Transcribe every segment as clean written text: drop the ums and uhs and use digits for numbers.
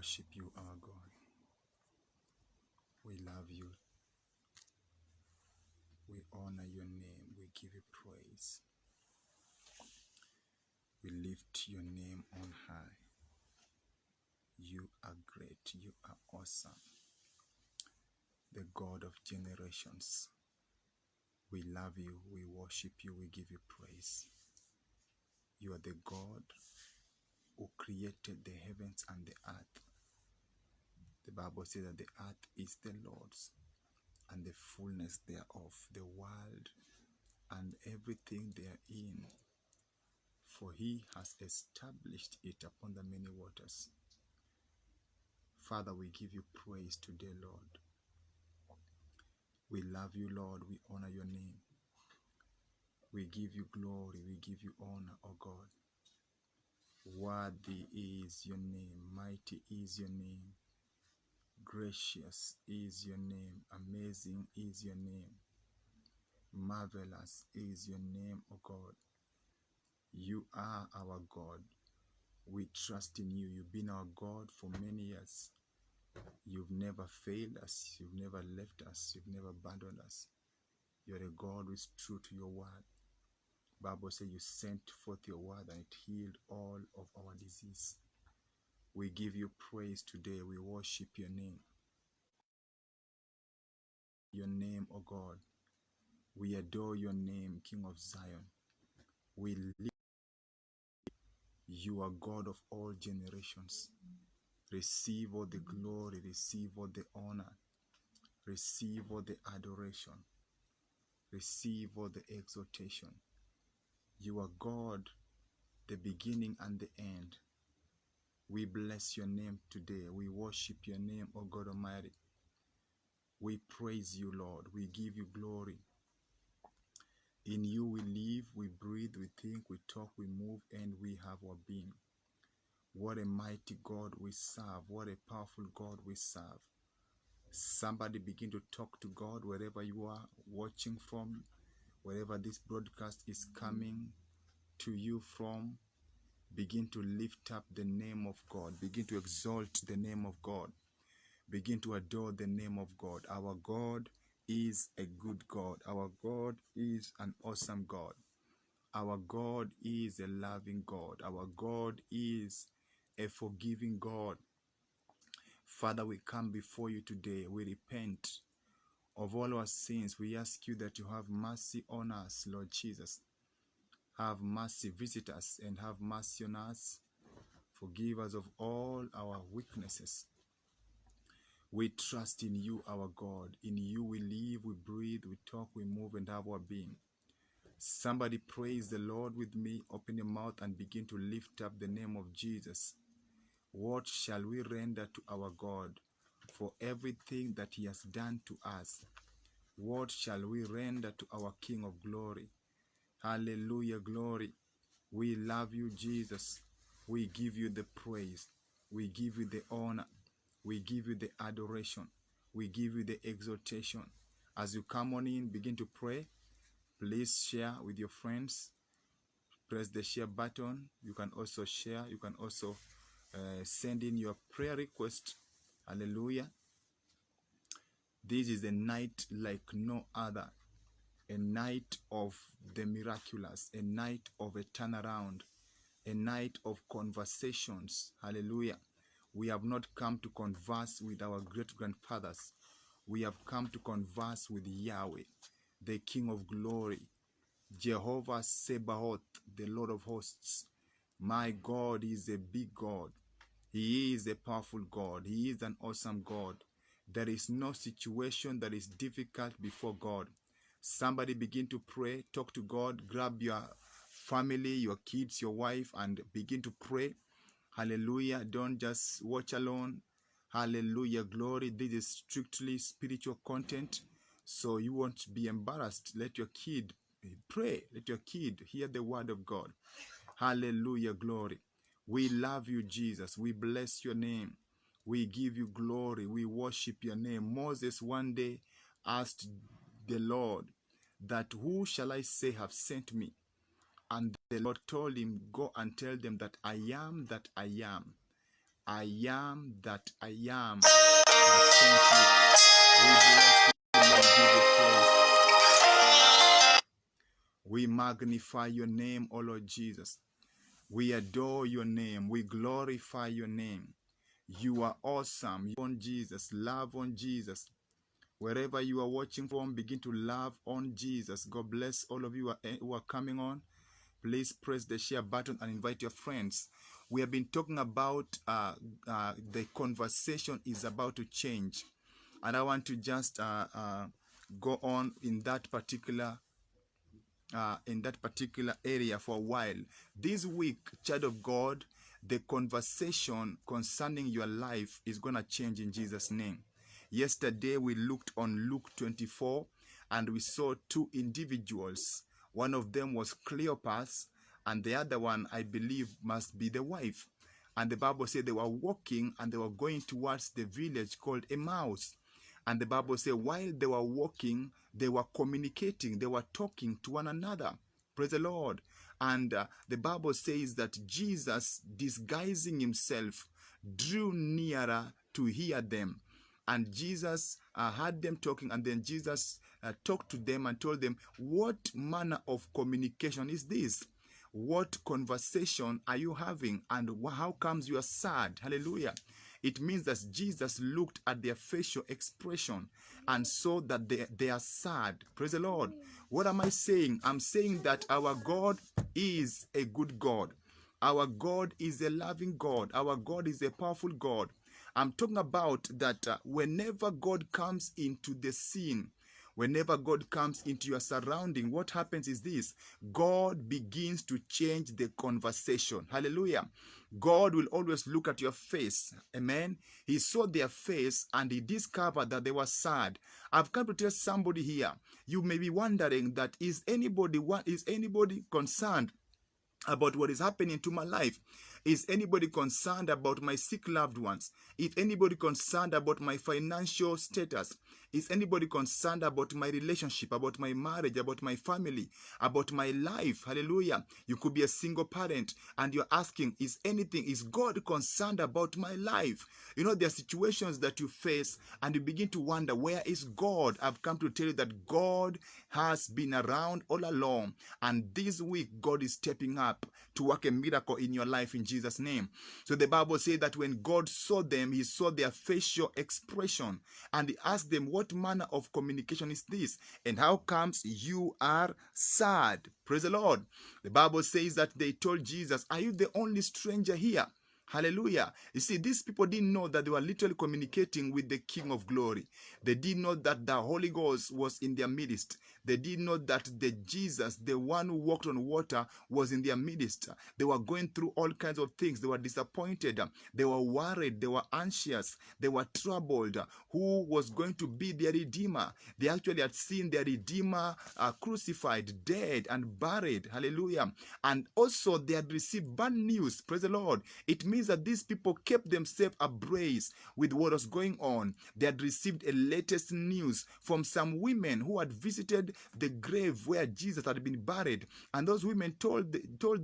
worship you, our God. We love you. We honor your name. We give you praise. We lift your name on high. You are great. You are awesome. The God of generations. We love you. We worship you. We give you praise. You are the God who created the heavens and the earth. The Bible says that the earth is the Lord's and the fullness thereof, the world and everything therein. For he has established it upon the many waters. Father, we give you praise today, Lord. We love you, Lord. We honor your name. We give you glory. We give you honor, O God. Worthy is your name. Mighty is your name. Gracious is your name. Amazing is your name. Marvelous is your name, O God. You are our God. We trust in you. You've been our God for many years. You've never failed us. You've never left us. You've never abandoned us. You're a God who is true to your word. The Bible says you sent forth your word and it healed all of our disease. We give you praise today. We worship your name. Your name, O God. We adore your name, King of Zion. We lift you, are God of all generations. Receive all the glory. Receive all the honor. Receive all the adoration. Receive all the exaltation. You are God, the beginning and the end. We bless your name today. We worship your name, O God Almighty. We praise you, Lord. We give you glory. In you we live, we breathe, we think, we talk, we move, and we have our being. What a mighty God we serve. What a powerful God we serve. Somebody begin to talk to God wherever you are watching from, wherever this broadcast is coming to you from. Begin to lift up the name of God. Begin to exalt the name of God. Begin to adore the name of God. Our God is a good God. Our God is an awesome God. Our God is a loving God. Our God is a forgiving God. Father, we come before you today. We repent of all our sins. We ask you that you have mercy on us, Lord Jesus. Have mercy, visit us, and have mercy on us. Forgive us of all our weaknesses. We trust in you, our God. In you we live, we breathe, we talk, we move, and have our being. Somebody praise the Lord with me. Open your mouth and begin to lift up the name of Jesus. What shall we render to our God for everything that he has done to us? What shall we render to our King of glory? Hallelujah, glory. We love you, Jesus. We give you the praise. We give you the honor. We give you the adoration. We give you the exaltation. As you come on in, begin to pray. Please share with your friends. Press the share button. You can also share. You can also send in your prayer request. Hallelujah. This is a night like no other. A night of the miraculous. A night of a turnaround. A night of conversations. Hallelujah. We have not come to converse with our great-grandfathers. We have come to converse with Yahweh, the King of glory, Jehovah Sabaoth, the Lord of hosts. My God is a big God. He is a powerful God. He is an awesome God. There is no situation that is difficult before God. Somebody begin to pray, talk to God, grab your family, your kids, your wife, and begin to pray. Hallelujah. Don't just watch alone. Hallelujah. Glory. This is strictly spiritual content. So you won't be embarrassed. Let your kid pray. Let your kid hear the word of God. Hallelujah. Glory. We love you, Jesus. We bless your name. We give you glory. We worship your name. Moses one day asked the Lord that who shall I say have sent me? And the Lord told him, go and tell them that I am that I am. I am that I am has sent you. We bless you and give you praise. We magnify your name, O Lord Jesus. We adore your name. We glorify your name. You are awesome. On Jesus, love on Jesus. Wherever you are watching from, begin to love on Jesus. God bless all of you who are coming on. Please press the share button and invite your friends. We have been talking about the conversation is about to change. And I want to just go on in that particular area for a while. This week, child of God, the conversation concerning your life is going to change in Jesus' name. Yesterday, we looked on Luke 24 and we saw two individuals. One of them was Cleopas, and the other one, I believe, must be the wife. And the Bible said they were walking and they were going towards the village called Emmaus. And the Bible says while they were walking, they were communicating, they were talking to one another. Praise the Lord. And the Bible says that Jesus, disguising himself, drew nearer to hear them. And Jesus heard them talking, and then Jesus talked to them and told them, what manner of communication is this? What conversation are you having? And how comes you are sad? Hallelujah. It means that Jesus looked at their facial expression and saw that they are sad. Praise the Lord. What am I saying? I'm saying that our God is a good God. Our God is a loving God. Our God is a powerful God. I'm talking about that whenever God comes into the scene, whenever God comes into your surrounding, what happens is this: God begins to change the conversation. Hallelujah. God will always look at your face. Amen. He saw their face and he discovered that they were sad. I've come to tell somebody here, you may be wondering that is anybody concerned about what is happening to my life? Is anybody concerned about my sick loved ones? Is anybody concerned about my financial status? Is anybody concerned about my relationship, about my marriage, about my family, about my life? Hallelujah. You could be a single parent and you're asking, is God concerned about my life? You know, there are situations that you face and you begin to wonder, where is God? I've come to tell you that God has been around all along. And this week, God is stepping up to work a miracle in your life in Jesus' name. So the Bible says that when God saw them, he saw their facial expression and he asked them, what manner of communication is this? And how comes you are sad? Praise the Lord. The Bible says that they told Jesus, are you the only stranger here? Hallelujah. You see, these people didn't know that they were literally communicating with the King of Glory. They didn't know that the Holy Ghost was in their midst. They didn't know that the Jesus, the one who walked on water, was in their midst. They were going through all kinds of things. They were disappointed. They were worried. They were anxious. They were troubled. Who was going to be their Redeemer? They actually had seen their Redeemer crucified, dead, and buried. Hallelujah. And also they had received bad news. Praise the Lord. It means that these people kept themselves abreast with what was going on. They had received a latest news from some women who had visited the grave where Jesus had been buried. And those women told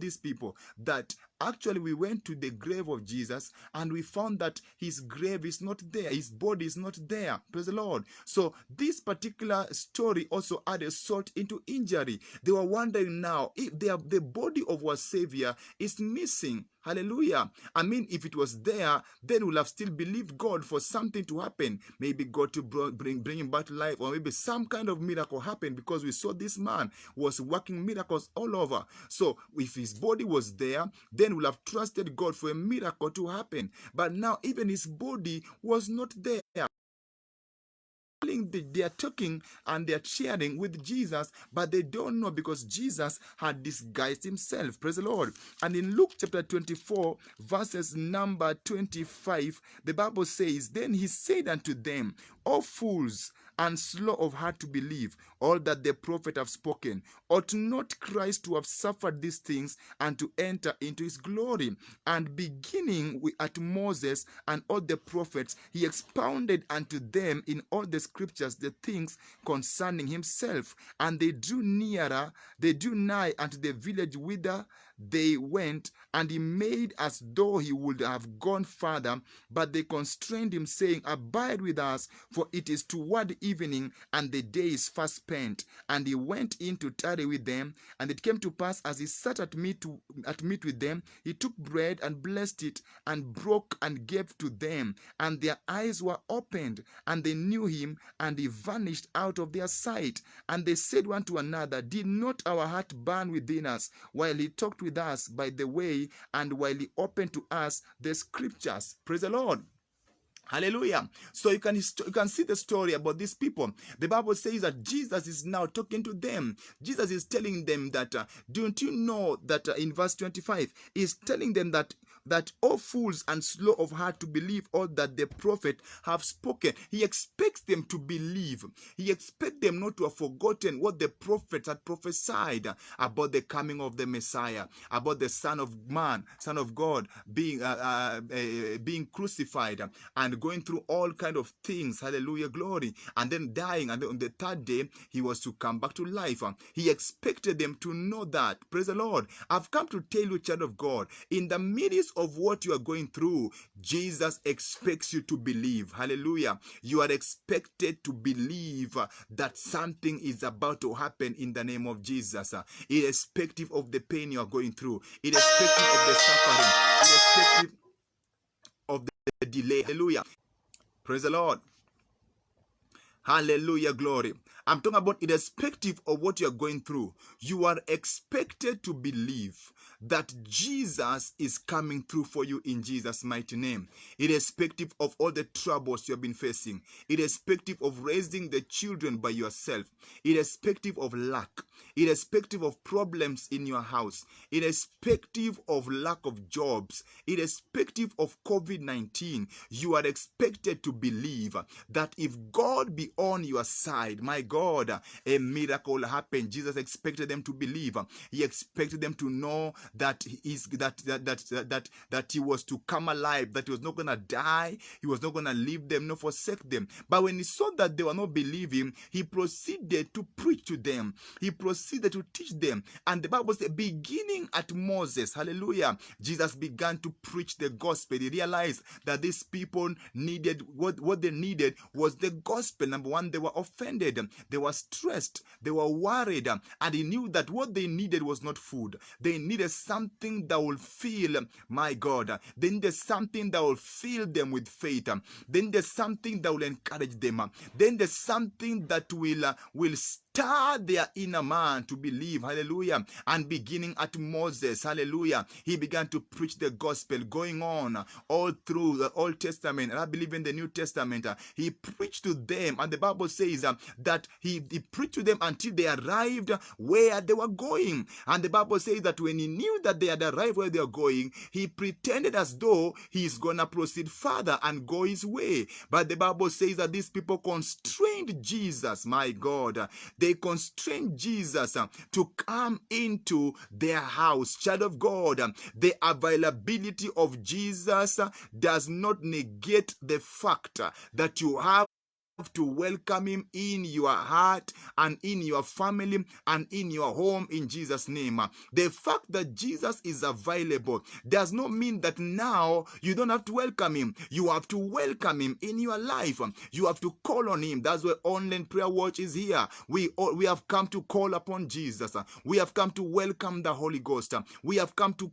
these people that actually we went to the grave of Jesus and we found that his grave is not there. His body is not there. Praise the Lord. So this particular story also added salt into injury. They were wondering now if the body of our Savior is missing. Hallelujah. I mean, if it was there, then we'll have still believed God for something to happen. Maybe God to bring him back to life, or maybe some kind of miracle happened, because we saw this man was working miracles all over. So if his body was there, then we'll have trusted God for a miracle to happen. But now even his body was not there. They are talking and they are sharing with Jesus, but they don't know because Jesus had disguised himself. Praise the Lord. And in Luke chapter 24, verses number 25, the Bible says, then he said unto them, O fools, and slow of heart to believe all that the prophet have spoken. Ought not Christ to have suffered these things and to enter into his glory? And beginning at Moses and all the prophets, he expounded unto them in all the scriptures the things concerning himself. And they drew nigh unto the village whither they went, and he made as though he would have gone farther, but they constrained him, saying, Abide with us, for it is toward evening, and the day is fast spent. And he went in to tarry with them. And it came to pass, as he sat at meat with them, he took bread and blessed it, and broke and gave to them. And their eyes were opened, and they knew him, and he vanished out of their sight. And they said one to another, Did not our heart burn within us while he talked with us by the way, and while he opened to us the scriptures? Praise the Lord. Hallelujah. So you can see the story about these people. The Bible says that Jesus is now talking to them. Jesus is telling them that, don't you know that in verse 25, he's telling them that all fools and slow of heart to believe all that the prophet have spoken. He expects them to believe. He expects them not to have forgotten what the prophets had prophesied about the coming of the Messiah, about the Son of Man, Son of God being crucified and going through all kind of things. Hallelujah, glory. And then dying, and then on the third day he was to come back to life. He expected them to know that. Praise the Lord. I've come to tell you, child of God, in the midst of what you are going through, Jesus expects you to believe. Hallelujah. You are expected to believe that something is about to happen in the name of Jesus. Irrespective of the pain you are going through, irrespective of the suffering, irrespective of the delay. Hallelujah. Praise the Lord. Hallelujah, glory. I'm talking about irrespective of what you're going through, you are expected to believe that Jesus is coming through for you in Jesus' mighty name. Irrespective of all the troubles you have been facing, irrespective of raising the children by yourself, irrespective of lack, irrespective of problems in your house, irrespective of lack of jobs, irrespective of COVID-19, you are expected to believe that if God be on your side, my God, a miracle will happen. Jesus expected them to believe. He expected them to know that he was to come alive, that he was not going to die, he was not going to leave them, nor forsake them. But when he saw that they were not believing, he proceeded to preach to them. He proceeded to teach them. And the Bible says, beginning at Moses, hallelujah, Jesus began to preach the gospel. He realized that these people needed, what they needed was the gospel. Number one, they were offended, they were stressed, they were worried, and he knew that what they needed was not food. They needed something that will fill, my God, they needed something that will fill them with faith. Then there's something that will encourage them. Then there's something that will stir their inner man to believe. Hallelujah. And beginning at Moses, hallelujah, he began to preach the gospel, going on all through the Old Testament, and I believe in the New Testament. He preached to them, and the Bible says that he preached to them until they arrived where they were going. And the Bible says that when he knew that they had arrived where they were going, he pretended as though he's gonna proceed further and go his way. But the Bible says that these people constrained Jesus, my God. They constrained Jesus to come into their house. Child of God, the availability of Jesus does not negate the fact that you have to welcome him in your heart and in your family and in your home in Jesus' name. The fact that Jesus is available does not mean that now you don't have to welcome him. You have to welcome him in your life. You have to call on him. That's why Online Prayer Watch is here. We have come to call upon Jesus. We have come to welcome the Holy Ghost. We have come to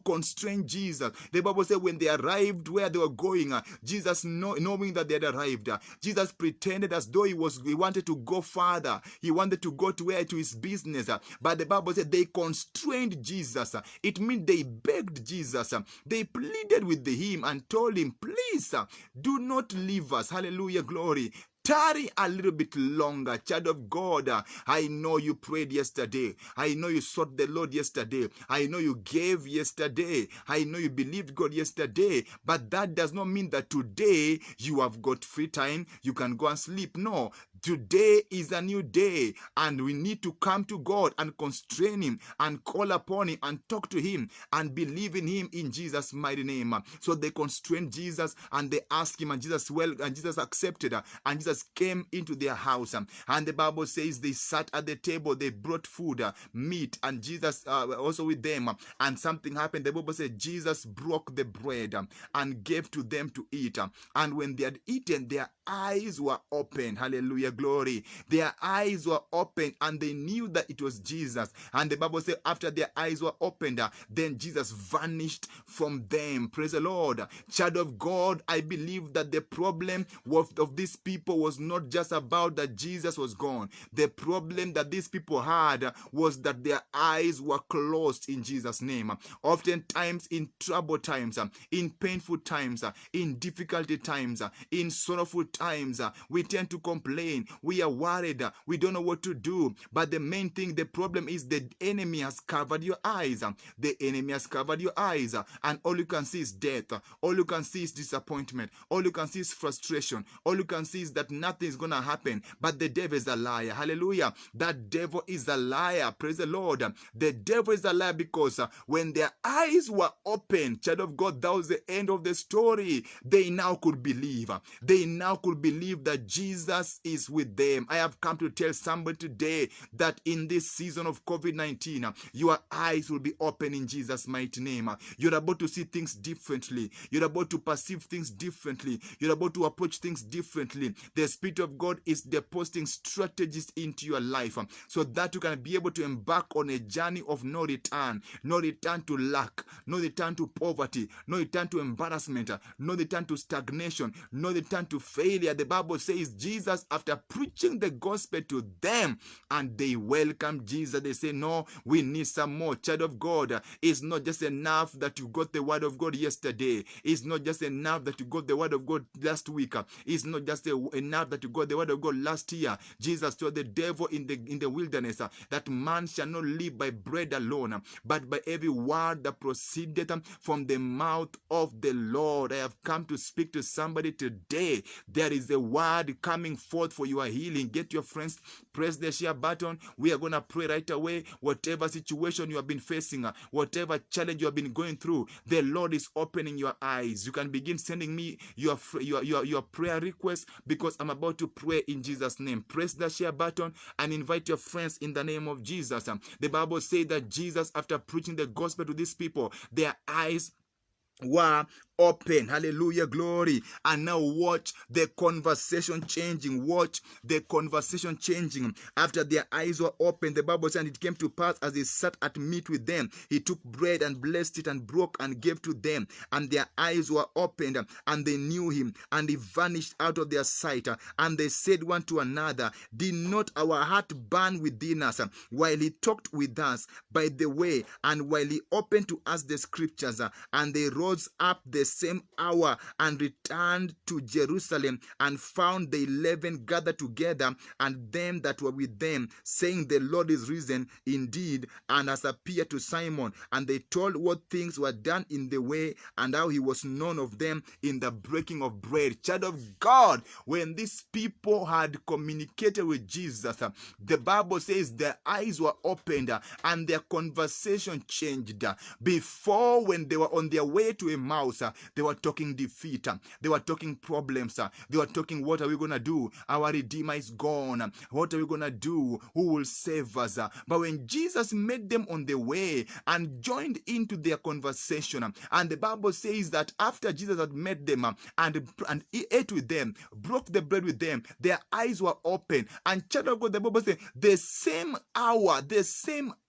constrain Jesus. The Bible says when they arrived where they were going, Jesus knowing that they had arrived, Jesus pretended as though he wanted to go further. He wanted to go to his business. But the Bible said they constrained Jesus. It means they begged Jesus. They pleaded with him and told him, please, do not leave us. Hallelujah, glory. Tarry a little bit longer, child of God. I know you prayed yesterday. I know you sought the Lord yesterday. I know you gave yesterday. I know you believed God yesterday. But that does not mean that today you have got free time. You can go and sleep. No, Today is a new day, and we need to come to God and constrain Him and call upon Him and talk to Him and believe in Him in Jesus' mighty name. So they constrained Jesus and they asked Him, and Jesus accepted, and Jesus came into their house. And the Bible says they sat at the table, they brought food, meat, and Jesus also with them. And something happened. The Bible says Jesus broke the bread and gave to them to eat. And when they had eaten, their eyes were open. Hallelujah, glory. Their eyes were open and they knew that it was Jesus. And the Bible says after their eyes were opened, then Jesus vanished from them. Praise the Lord. Child of God, I believe that the problem of these people was not just about that Jesus was gone. The problem that these people had was that their eyes were closed in Jesus' name. Oftentimes in trouble times, in painful times, in difficulty times, in sorrowful times, we tend to complain. We are worried. We don't know what to do. But the main thing, the problem is the enemy has covered your eyes. The enemy has covered your eyes. And all you can see is death. All you can see is disappointment. All you can see is frustration. All you can see is that nothing is going to happen. But the devil is a liar. Hallelujah. That devil is a liar. Praise the Lord. The devil is a liar because when their eyes were open, child of God, that was the end of the story. They now could believe. They now could believe that Jesus is with them. I have come to tell somebody today that in this season of COVID-19, your eyes will be open in Jesus' mighty name. You're about to see things differently. You're about to perceive things differently. You're about to approach things differently. The Spirit of God is depositing strategies into your life so that you can be able to embark on a journey of no return to lack, no return to poverty, no return to embarrassment, no return to stagnation, no return to failure. The Bible says Jesus, after preaching the gospel to them and they welcome Jesus, they say, no, we need some more. Child of God, it's not just enough that you got the word of God yesterday. It's not just enough that you got the word of God last week. It's not just enough that you got the word of God last year. Jesus told the devil in the wilderness that man shall not live by bread alone, but by every word that proceeded from the mouth of the Lord. I have come to speak to somebody today. There is a word coming forth for your healing. Get your friends, press the share button. We are going to pray right away. Whatever situation you have been facing, whatever challenge you have been going through, the Lord is opening your eyes. You can begin sending me your prayer requests because I'm about to pray in Jesus' name. Press the share button and invite your friends in the name of Jesus. The Bible says that Jesus, after preaching the gospel to these people, their eyes were open. Hallelujah, glory. And now watch the conversation changing. Watch the conversation changing. After their eyes were open, the Bible said, and it came to pass as he sat at meat with them, he took bread and blessed it and broke and gave to them. And their eyes were opened and they knew him, and he vanished out of their sight. And they said one to another, did not our heart burn within us while he talked with us by the way, and while he opened to us the scriptures? And they rose up the same hour and returned to Jerusalem, and found the 11 gathered together, and them that were with them, saying, the Lord is risen indeed, and has appeared to Simon. And they told what things were done in the way, and how he was known of them in the breaking of bread. Child of God, when these people had communicated with Jesus, the Bible says their eyes were opened and their conversation changed. Before, when they were on their way to Emmaus, they were talking defeat, they were talking problems, they were talking, what are we going to do? Our Redeemer is gone. What are we going to do? Who will save us? But when Jesus met them on the way and joined into their conversation, and the Bible says that after Jesus had met them and he ate with them, broke the bread with them, their eyes were open. And child of God, the Bible says the same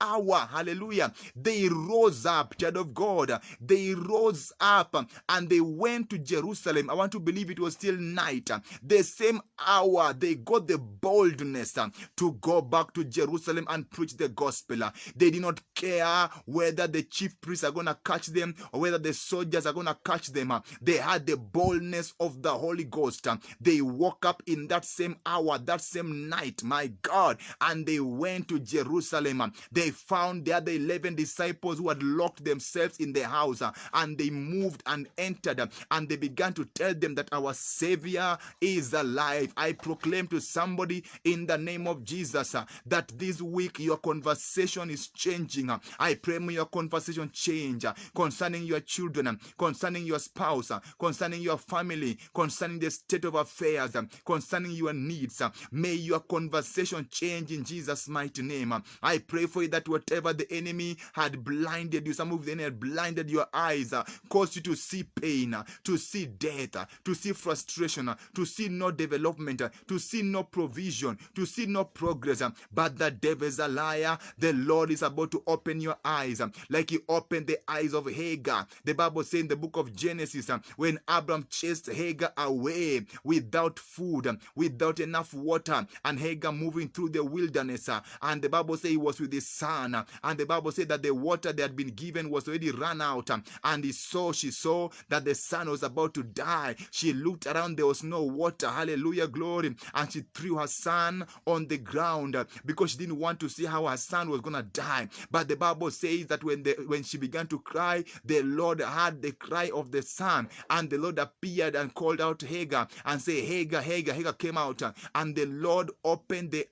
hour, hallelujah, they rose up. Child of God, they rose up and they went to Jerusalem. I want to believe it was still night. The same hour, they got the boldness to go back to Jerusalem and preach the gospel. They did not care whether the chief priests are going to catch them or whether the soldiers are going to catch them. They had the boldness of the Holy Ghost. They woke up in that same hour, that same night, my God, and they went to Jerusalem. They found the other 11 disciples who had locked themselves in the house, and they moved and entered and they began to tell them that our Savior is alive. I proclaim to somebody in the name of Jesus that this week your conversation is changing. I pray may your conversation change concerning your children, concerning your spouse, concerning your family, concerning the state of affairs, concerning your needs. May your conversation change in Jesus' mighty name. I pray for you that whatever the enemy had blinded you, some of the enemy had blinded your eyes, caused you to see pain, to see death, to see frustration, to see no development, to see no provision, to see no progress. But the devil is a liar. The Lord is about to open your eyes like he opened the eyes of Hagar. The Bible says in the book of Genesis, when Abraham chased Hagar away without food, without enough water, and Hagar moving through the wilderness, and the Bible says he was with his son, and the Bible said that the water they had been given was already run out, and she saw that the son was about to die. She looked around, there was no water. Hallelujah, glory. And she threw her son on the ground because she didn't want to see how her son was gonna die. But the Bible says that when she began to cry, the Lord heard the cry of the son, and the Lord appeared and called out Hagar and said, Hagar, Hagar. Hagar came out, and the Lord opened the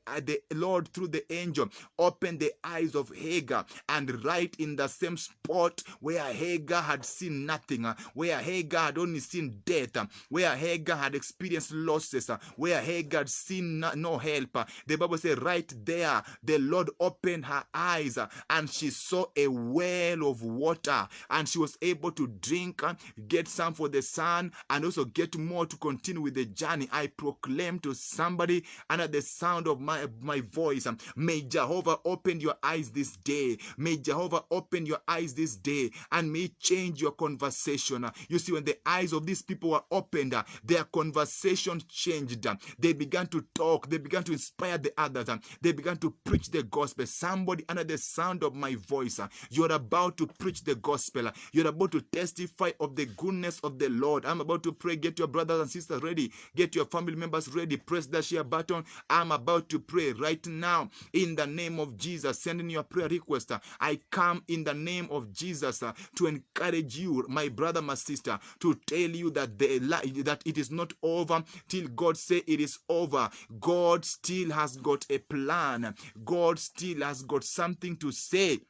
Lord through the angel opened the eyes of Hagar, and right in the same spot where Hagar had seen nothing, where Hagar had only seen death, where Hagar had experienced losses, where Hagar had seen no help, the Bible says right there the Lord opened her eyes, and she saw a well of water, and she was able to drink, get some for the son, and also get more to continue with the journey. I proclaim to somebody under the sound of my voice, may Jehovah open your eyes this day. May Jehovah open your eyes this day, and may change your conversation. You see, when the eyes of these people were opened, their conversation changed. They began to talk. They began to inspire the others. They began to preach the gospel. Somebody under the sound of my voice, you're about to preach the gospel. You're about to testify of the goodness of the Lord. I'm about to pray. Get your brothers and sisters ready. Get your family members ready. Press that share button. I'm about to pray right now in the name of Jesus. Send in your prayer request. I come in the name of Jesus to encourage you, my brother, my sister, to tell you that that it is not over till God say it is over. God still has got a plan. God still has got something to say.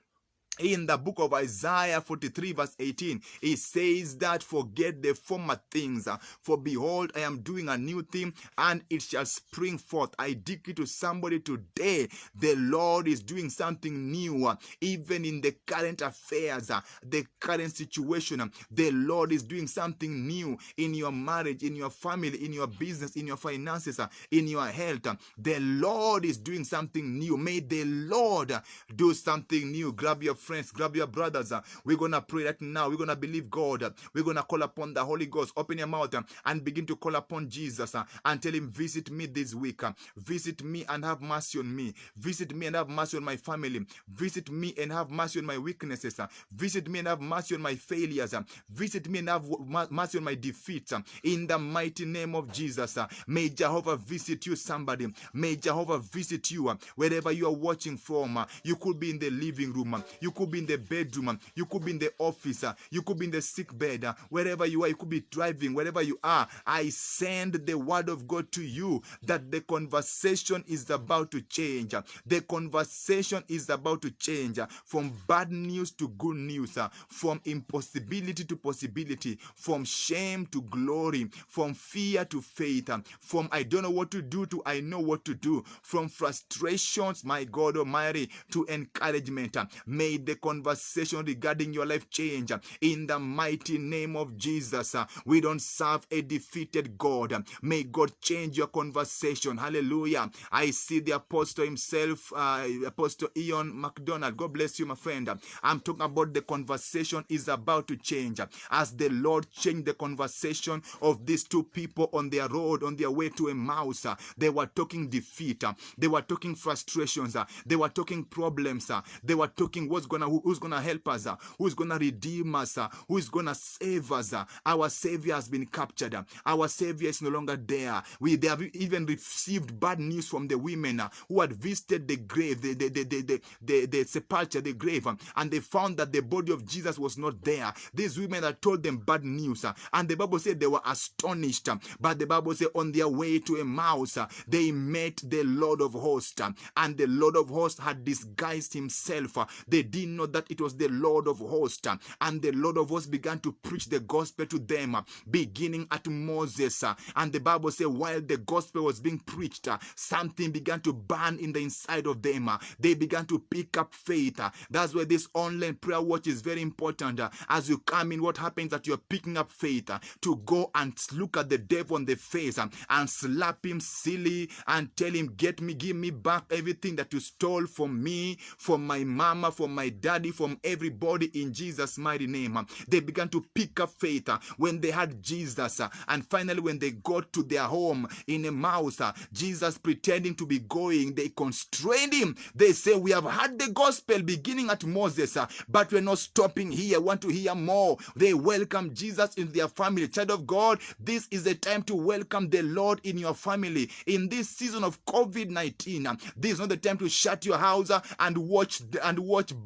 In the book of Isaiah 43 verse 18, it says that forget the former things, for behold, I am doing a new thing, and it shall spring forth. I decree to somebody today, the Lord is doing something new, even in the current affairs, the current situation. The Lord is doing something new in your marriage, in your family, in your business, in your finances, in your health. The Lord is doing something new. May the Lord do something new. Grab your friends, grab your brothers. We're going to pray right now. We're going to believe God. We're going to call upon the Holy Ghost. Open your mouth and begin to call upon Jesus and tell him, visit me this week. Visit me and have mercy on me. Visit me and have mercy on my family. Visit me and have mercy on my weaknesses. Visit me and have mercy on my failures. Visit me and have mercy on my defeats. In the mighty name of Jesus, may Jehovah visit you, somebody. May Jehovah visit you wherever you are watching from. You could be in the living room. You could be in the bedroom. You could be in the office. You could be in the sick bed. Wherever you are, you could be driving. Wherever you are, I send the word of God to you that the conversation is about to change. The conversation is about to change from bad news to good news, from impossibility to possibility, from shame to glory, from fear to faith, from I don't know what to do to I know what to do, from frustrations, my God Almighty, to encouragement. May the conversation regarding your life change in the mighty name of Jesus. We don't serve a defeated God. May God change your conversation. Hallelujah. I see the apostle himself, Apostle Ian McDonald. God bless you, my friend. I'm talking about the conversation is about to change. As the Lord changed the conversation of these two people on their road, on their way to Emmaus, they were talking defeat. They were talking frustrations. They were talking problems. They were talking what's going gonna help us, who's gonna redeem us, who is gonna save us. Our Savior has been captured. Our Savior is no longer there. They have even received bad news from the women who had visited the grave, the sepulchre, the grave, and they found that the body of Jesus was not there. These women had told them bad news, and the Bible said they were astonished. But the Bible said on their way to Emmaus, they met the Lord of hosts, and the Lord of hosts had disguised himself. They didn't know that it was the Lord of hosts, and the Lord of hosts began to preach the gospel to them, beginning at Moses. And the Bible says while the gospel was being preached, something began to burn in the inside of them. They began to pick up faith. That's why this online prayer watch is very important. As you come in, what happens that you're picking up faith to go and look at the devil on the face and slap him silly and tell him, give me back everything that you stole from me, from my mama, from my daddy, from everybody, in Jesus' mighty name. They began to pick up faith when they had Jesus, and finally when they got to their home in Emmaus, Jesus pretending to be going, they constrained him. They say, we have heard the gospel beginning at Moses, but we're not stopping here, want to hear more. They welcome Jesus in their family. Child of God, this is the time to welcome the Lord in your family. In this season of COVID-19, this is not the time to shut your house and watch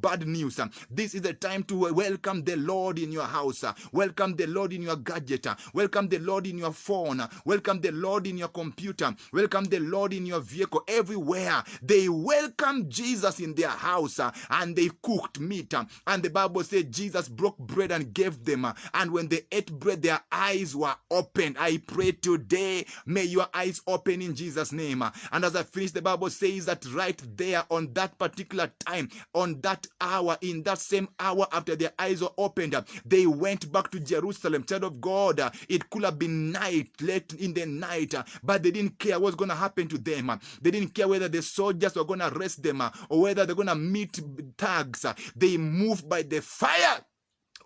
bad news. This is the time to welcome the Lord in your house. Welcome the Lord in your gadget. Welcome the Lord in your phone. Welcome the Lord in your computer. Welcome the Lord in your vehicle. Everywhere they welcome Jesus in their house, and they cooked meat. And the Bible said Jesus broke bread and gave them. And when they ate bread, their eyes were opened. I pray today, may your eyes open in Jesus' name. And as I finish, the Bible says that right there on that particular time, on that hour, in that same hour after their eyes were opened, they went back to Jerusalem. Child of God, it could have been night, late in the night, but they didn't care what's going to happen to them. They didn't care whether the soldiers were going to arrest them or whether they're going to meet thugs. They moved by the fire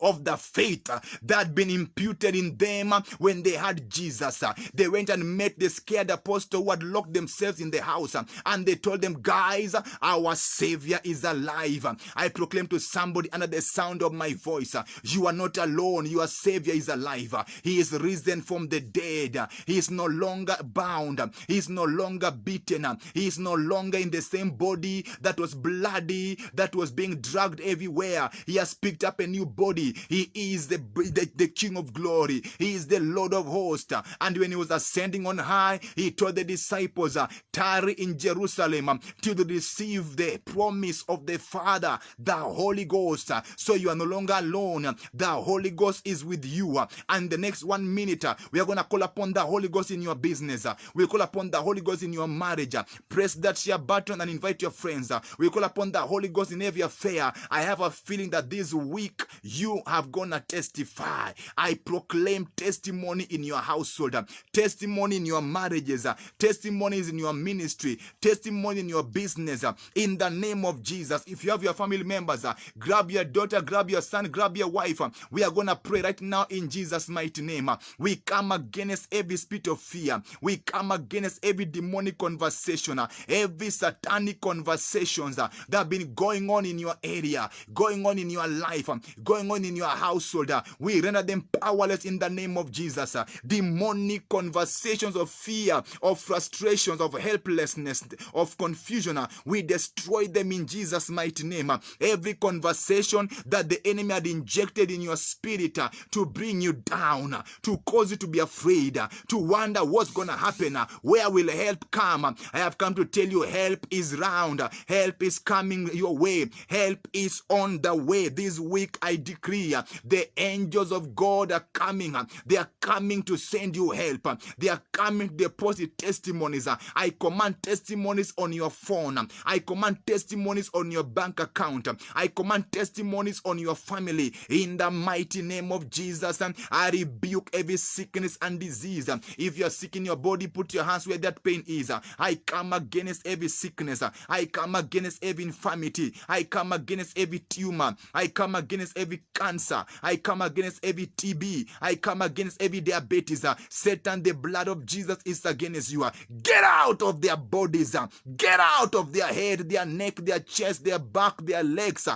of the faith that had been imputed in them when they had Jesus. They went and met the scared apostle who had locked themselves in the house, and they told them, guys, our Savior is alive. I proclaim to somebody under the sound of my voice, you are not alone. Your Savior is alive. He is risen from the dead. He is no longer bound. He is no longer beaten. He is no longer in the same body that was bloody, that was being dragged everywhere. He has picked up a new body. He is the King of glory. He is the Lord of hosts. And when he was ascending on high, he told the disciples, tarry in Jerusalem till they receive the promise of the Father, the Holy Ghost. So you are no longer alone. The Holy Ghost is with you. And the next 1 minute, we are going to call upon the Holy Ghost in your business. We'll call upon the Holy Ghost in your marriage. Press that share button and invite your friends. We'll call upon the Holy Ghost in every affair. I have a feeling that this week you have gonna testify. I proclaim testimony in your household, testimony in your marriages, testimonies in your ministry, testimony in your business, in the name of Jesus. If you have your family members, grab your daughter, grab your son, grab your wife. We are gonna pray right now in Jesus' mighty name. We come against every spirit of fear. We come against every demonic conversation, every satanic conversations that have been going on in your area, going on in your life, going on in your household. We render them powerless in the name of Jesus. Demonic conversations of fear, of frustrations, of helplessness, of confusion, we destroy them in Jesus' mighty name. Every conversation that the enemy had injected in your spirit to bring you down, to cause you to be afraid, to wonder what's going to happen, where will help come? I have come to tell you, help is round, help is coming your way, help is on the way. This week I decree the angels of God are coming. They are coming to send you help. They are coming to deposit testimonies. I command testimonies on your phone. I command testimonies on your bank account. I command testimonies on your family. In the mighty name of Jesus, I rebuke every sickness and disease. If you are sick in your body, put your hands where that pain is. I come against every sickness. I come against every infirmity. I come against every tumor. I come against every cancer. I come against every TB. I come against every diabetes. Satan, the blood of Jesus is against you. Get out of their bodies. Get out of their head, their neck, their chest, their back, their legs.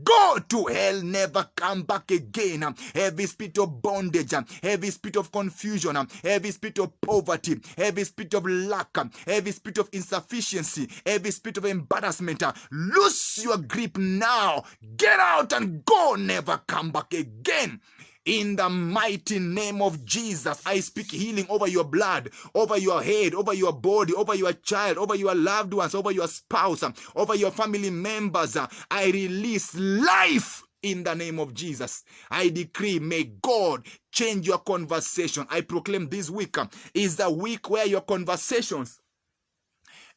Go to hell, never come back again. Every spirit of bondage, every spirit of confusion, every spirit of poverty, every spirit of lack, every spirit of insufficiency, every spirit of embarrassment, loose your grip now. Get out and go, never come back again. In the mighty name of Jesus, I speak healing over your blood, over your head, over your body, over your child, over your loved ones, over your spouse, over your family members. I release life in the name of Jesus. I decree, may God change your conversation. I proclaim this week is the week where your conversations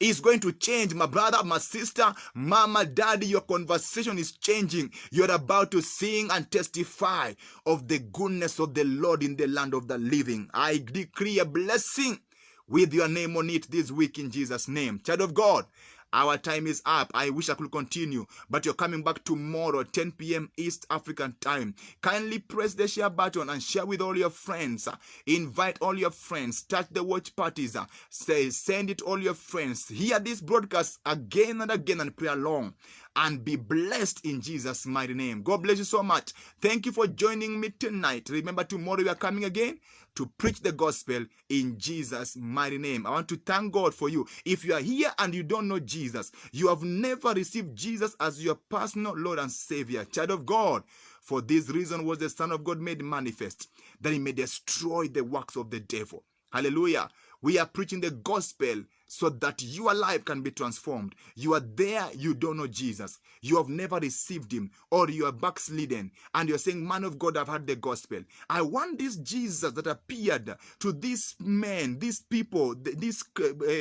is going to change. My brother, my sister, mama, daddy, your conversation is changing. You're about to sing and testify of the goodness of the Lord in the land of the living. I decree a blessing with your name on it this week in Jesus' name. Child of God, our time is up. I wish I could continue, but you're coming back tomorrow, 10 p.m. East African time. Kindly press the share button and share with all your friends. Invite all your friends. Start the watch parties. Send it all your friends. Hear this broadcast again and again and pray along. And be blessed in Jesus' mighty name. God bless you so much. Thank you for joining me tonight. Remember, tomorrow we are coming again to preach the gospel in Jesus' mighty name. I want to thank God for you. If you are here and you don't know Jesus, you have never received Jesus as your personal Lord and Savior, child of God, for this reason was the Son of God made manifest, that he may destroy the works of the devil. Hallelujah. We are preaching the gospel so that your life can be transformed. You are there, you don't know Jesus. You have never received him, or you are backslidden, and you're saying, man of God, I've heard the gospel. I want this Jesus that appeared to these men, these people, these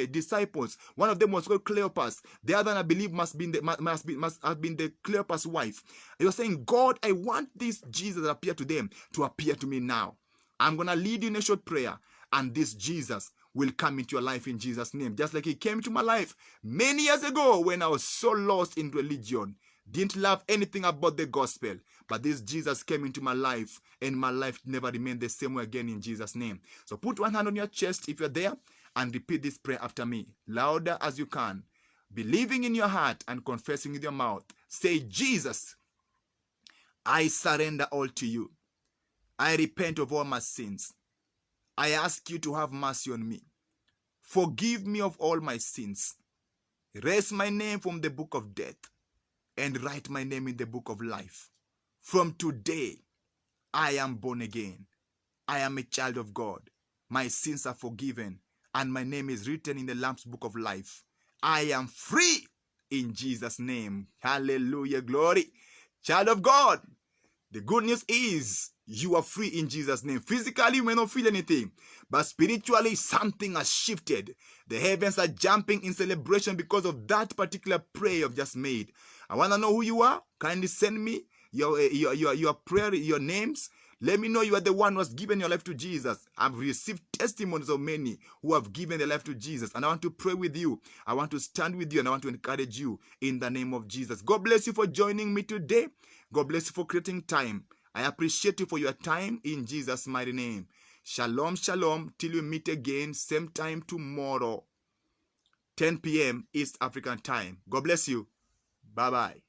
disciples. One of them was called Cleopas. The other, I believe, must have been the Cleopas' wife. You're saying, God, I want this Jesus that appeared to them to appear to me now. I'm going to lead you in a short prayer, and this Jesus will come into your life in Jesus' name. Just like he came into my life many years ago when I was so lost in religion, didn't love anything about the gospel. But this Jesus came into my life, and my life never remained the same way again in Jesus' name. So put one hand on your chest if you're there and repeat this prayer after me, louder as you can. Believing in your heart and confessing with your mouth. Say, Jesus, I surrender all to you. I repent of all my sins. I ask you to have mercy on me. Forgive me of all my sins. Erase my name from the book of death and write my name in the book of life. From today, I am born again. I am a child of God. My sins are forgiven and my name is written in the Lamb's book of life. I am free in Jesus' name. Hallelujah, glory. Child of God, the good news is you are free in Jesus' name. Physically, you may not feel anything, but spiritually, something has shifted. The heavens are jumping in celebration because of that particular prayer you've just made. I want to know who you are. Kindly send me your prayer, your names. Let me know you are the one who has given your life to Jesus. I've received testimonies of many who have given their life to Jesus, and I want to pray with you. I want to stand with you, and I want to encourage you in the name of Jesus. God bless you for joining me today. God bless you for creating time. I appreciate you for your time in Jesus' mighty name. Shalom, shalom. Till we meet again, same time tomorrow, 10 p.m. East African time. God bless you. Bye-bye.